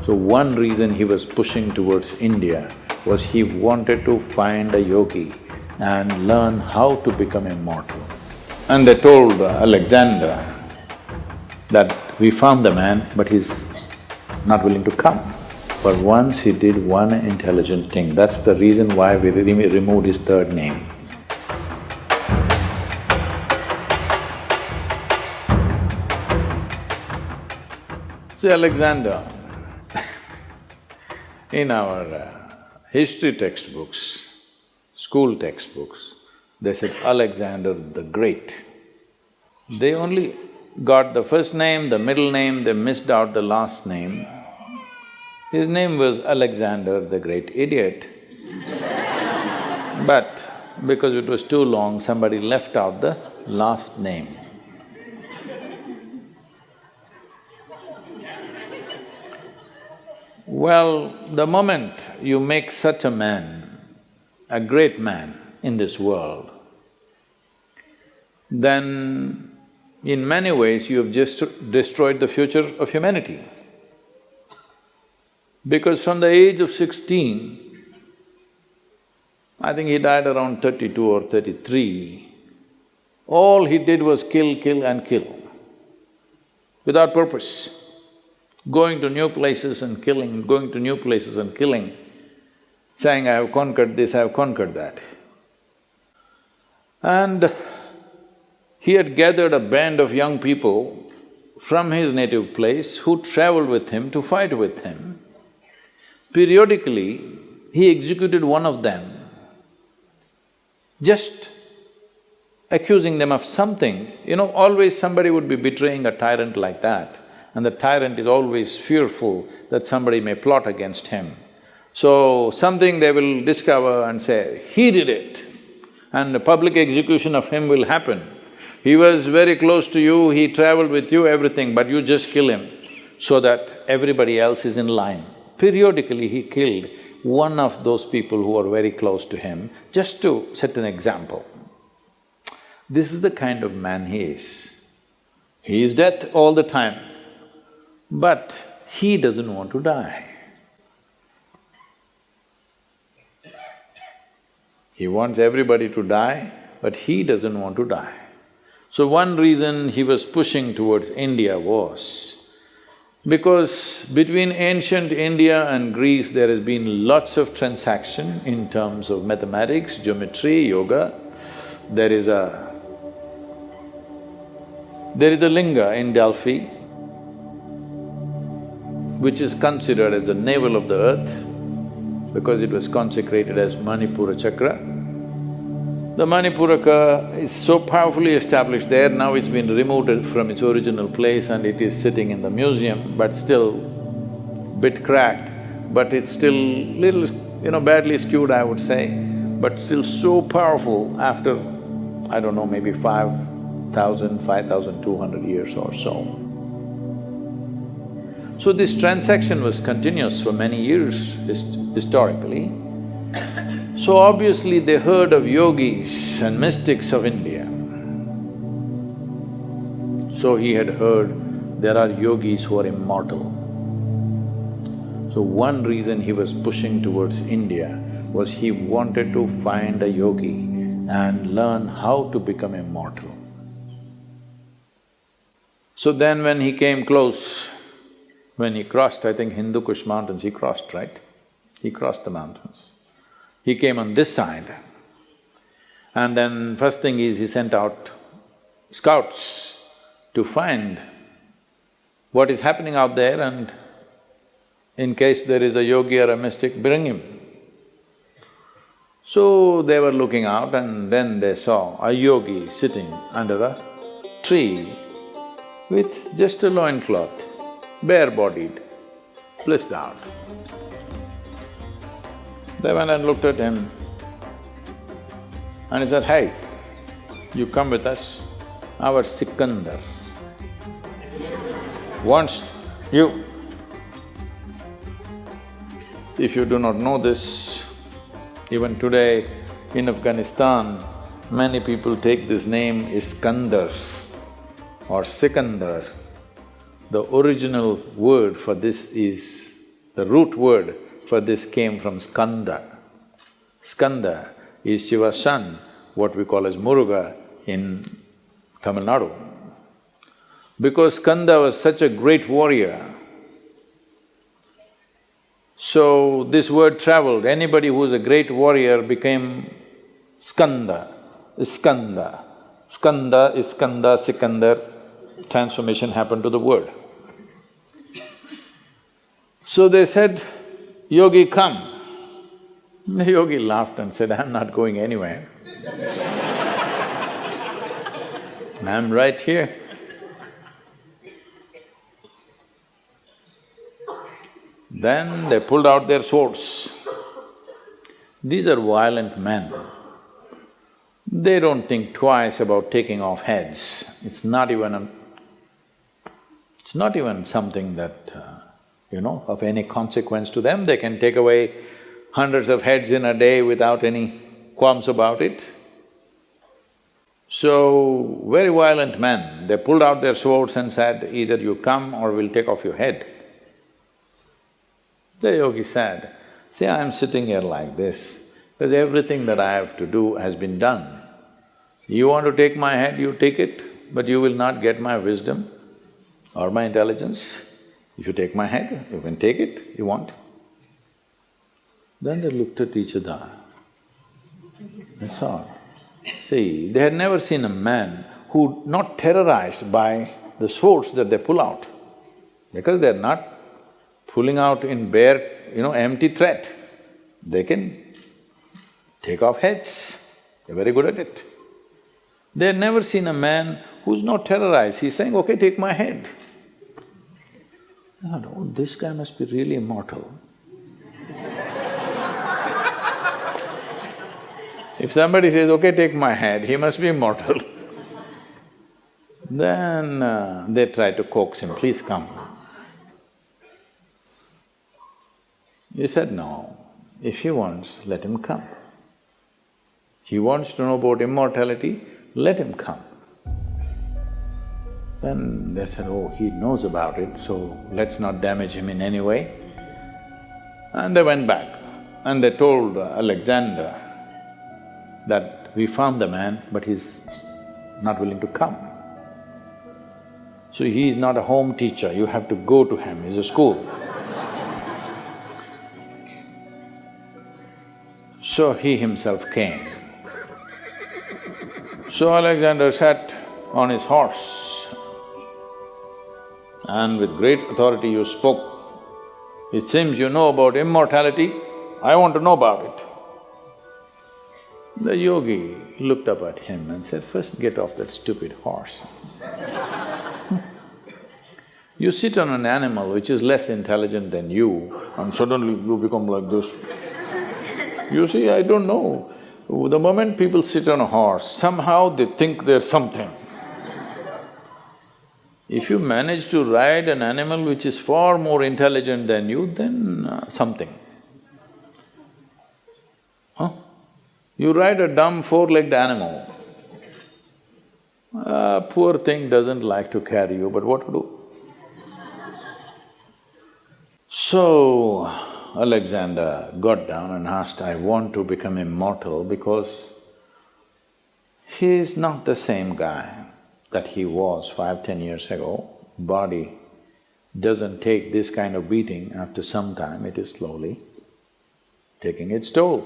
So one reason he was pushing towards India was he wanted to find a yogi and learn how to become immortal. And they told Alexander that we found the man, but he's not willing to come. But once he did one intelligent thing, that's the reason why we removed his third name. See, Alexander, in our history textbooks, school textbooks, they said Alexander the Great. They only got the first name, the middle name, they missed out the last name. His name was Alexander the Great Idiot. But because it was too long, somebody left out the last name. Well, the moment you make such a man, a great man in this world, then in many ways you have just destroyed the future of humanity. Because from the age of 16, I think he died around 32 or 33, all he did was kill, kill and kill, without purpose. Going to new places and killing, going to new places and killing, saying, I have conquered this, I have conquered that. And he had gathered a band of young people from his native place who traveled with him to fight with him. Periodically, he executed one of them, just accusing them of something. You know, always somebody would be betraying a tyrant like that, and the tyrant is always fearful that somebody may plot against him. So, something they will discover and say, he did it, and a public execution of him will happen. He was very close to you, he traveled with you, everything, but you just kill him so that everybody else is in line. Periodically, he killed one of those people who are very close to him, just to set an example. This is the kind of man he is. He is death all the time, but he doesn't want to die. He wants everybody to die, but he doesn't want to die. So one reason he was pushing towards India was because between ancient India and Greece there has been lots of transaction in terms of mathematics, geometry, yoga. There is a linga in Delphi which is considered as the navel of the earth because it was consecrated as Manipura Chakra. The Manipuraka is so powerfully established there, now it's been removed from its original place and it is sitting in the museum, but still bit cracked, but it's still little, badly skewed, I would say, but still so powerful after, I don't know, maybe 5,000, 5,200 years or so. So this transaction was continuous for many years historically. So obviously they heard of yogis and mystics of India. So he had heard there are yogis who are immortal. So one reason he was pushing towards India was he wanted to find a yogi and learn how to become immortal. So then when he came close, when he crossed, I think Hindu Kush mountains, he crossed, right? He crossed the mountains. He came on this side, and then first thing is he sent out scouts to find what is happening out there and in case there is a yogi or a mystic, bring him. So they were looking out and then they saw a yogi sitting under a tree with just a loincloth, bare-bodied, blissed out. They went and looked at him and he said, hey, you come with us, our Sikandar wants you. If you do not know this, even today in Afghanistan, many people take this name Iskandar or Sikandar. The original word for this is The root word for this came from skanda. Skanda is Shiva's son, what we call as Muruga in Tamil Nadu. Because Skanda was such a great warrior, so this word traveled. Anybody who is a great warrior became Skanda, Iskanda. Skanda, Iskanda, Sikandar, transformation happened to the word. So they said, "Yogi, come." The yogi laughed and said, "I'm not going anywhere. I'm right here." Then they pulled out their swords. These are violent men. They don't think twice about taking off heads. It's not even something that, of any consequence to them. They can take away hundreds of heads in a day without any qualms about it. So, very violent men, they pulled out their swords and said, "Either you come or we'll take off your head." The yogi said, "See, I'm sitting here like this because everything that I have to do has been done. You want to take my head, you take it, but you will not get my wisdom or my intelligence. If you take my head, you can take it, you want." Then they looked at each other, that's all. See, they had never seen a man who not terrorized by the swords that they pull out, because they're not pulling out in bare, empty threat. They can take off heads, they're very good at it. They had never seen a man who's not terrorized, he's saying, "Okay, take my head." I thought, "Oh, this guy must be really immortal." If somebody says, "Okay, take my head," he must be immortal. Then they tried to coax him, "Please come." He said, "No, if he wants, let him come. He wants to know about immortality, let him come." Then they said, "Oh, he knows about it, so let's not damage him in any way." And they went back and they told Alexander that we found the man, but he's not willing to come. So he is not a home teacher, you have to go to him, he's a school. So he himself came. So Alexander sat on his horse and with great authority you spoke, "It seems you know about immortality, I want to know about it." The yogi looked up at him and said, "First get off that stupid horse." You sit on an animal which is less intelligent than you and suddenly you become like this. You see, I don't know, the moment people sit on a horse, somehow they think they're something. If you manage to ride an animal which is far more intelligent than you, then something. Huh? You ride a dumb four-legged animal, poor thing doesn't like to carry you, but what to do? So, Alexander got down and asked, "I want to become immortal because he is not the same guy that he was 5–10 years ago. Body doesn't take this kind of beating after some time, it is slowly taking its toll."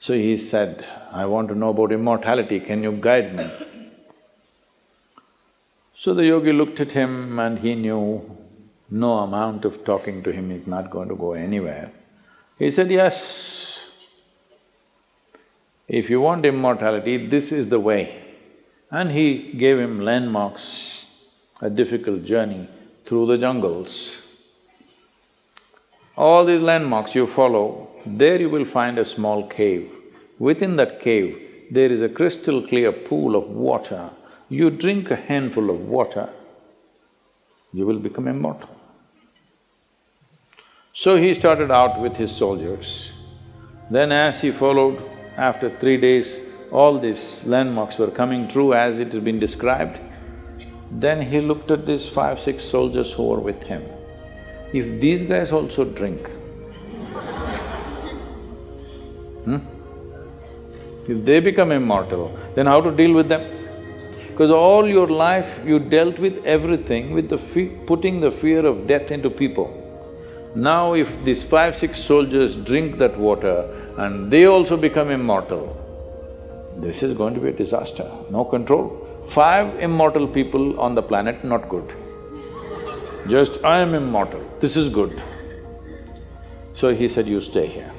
So he said, "I want to know about immortality, can you guide me?" So the yogi looked at him and he knew no amount of talking to him is not going to go anywhere. He said, "Yes, if you want immortality, this is the way." And he gave him landmarks, a difficult journey through the jungles. All these landmarks you follow, there you will find a small cave. Within that cave, there is a crystal clear pool of water. You drink a handful of water, you will become immortal. So he started out with his soldiers. Then as he followed, after 3 days, all these landmarks were coming true as it has been described. Then he looked at these 5–6 soldiers who were with him If these guys also drink, if they become immortal, then how to deal with them? Because all your life you dealt with everything with the putting the fear of death into people. Now if these 5, 6 soldiers drink that water and they also become immortal, this is going to be a disaster, no control. 5 immortal people on the planet, not good. Just, I am immortal, this is good. So he said, you stay here.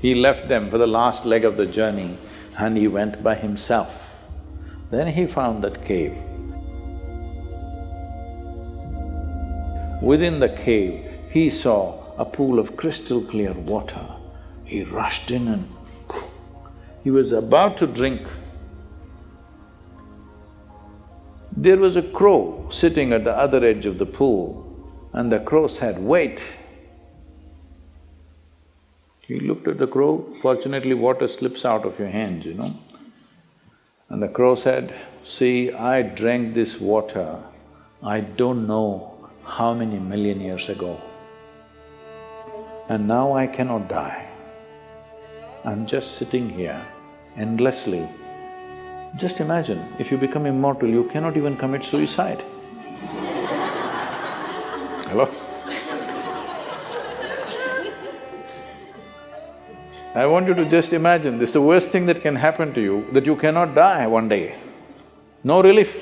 He left them for the last leg of the journey and he went by himself. Then he found that cave. Within the cave, he saw a pool of crystal clear water. He rushed in and he was about to drink. There was a crow sitting at the other edge of the pool and the crow said, wait. He looked at the crow, fortunately water slips out of your hands, you know. And the crow said, see, I drank this water, I don't know how many million years ago. And now I cannot die. I'm just sitting here endlessly. Just imagine, if you become immortal, you cannot even commit suicide. Hello? I want you to just imagine, this is the worst thing that can happen to you, that you cannot die one day. No relief.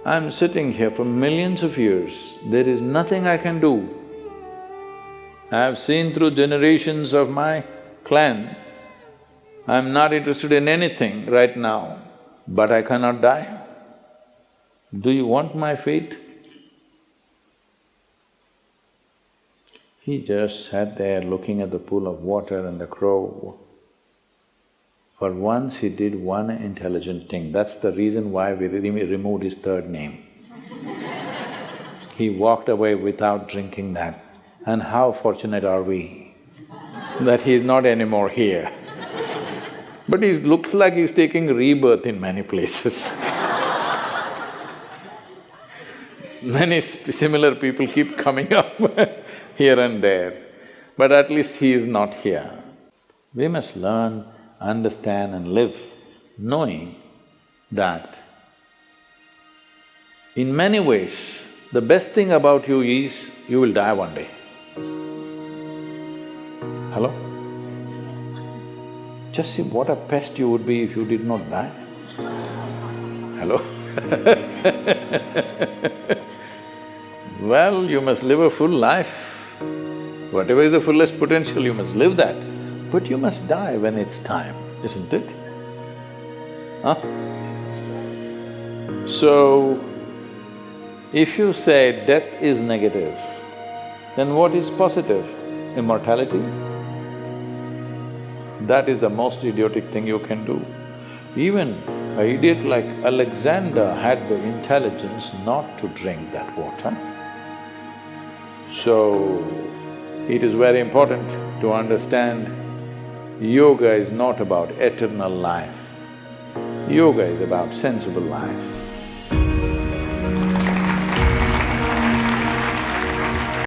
I'm sitting here for millions of years, there is nothing I can do. I have seen through generations of my clan, I'm not interested in anything right now, but I cannot die. Do you want my fate? He just sat there looking at the pool of water and the crow. For once he did one intelligent thing, that's the reason why we removed his third name. He walked away without drinking that. And how fortunate are we that he is not anymore here. But he looks like he's taking rebirth in many places. Many similar people keep coming up here and there, but at least he is not here. We must learn, understand and live knowing that in many ways, the best thing about you is you will die one day. Hello? Just see what a pest you would be if you did not die. Hello? Well, you must live a full life. Whatever is the fullest potential, you must live that. But you must die when it's time, isn't it? Huh? So, if you say death is negative, then what is positive? Immortality? That is the most idiotic thing you can do. Even an idiot like Alexander had the intelligence not to drink that water. So, it is very important to understand yoga is not about eternal life. Yoga is about sensible life.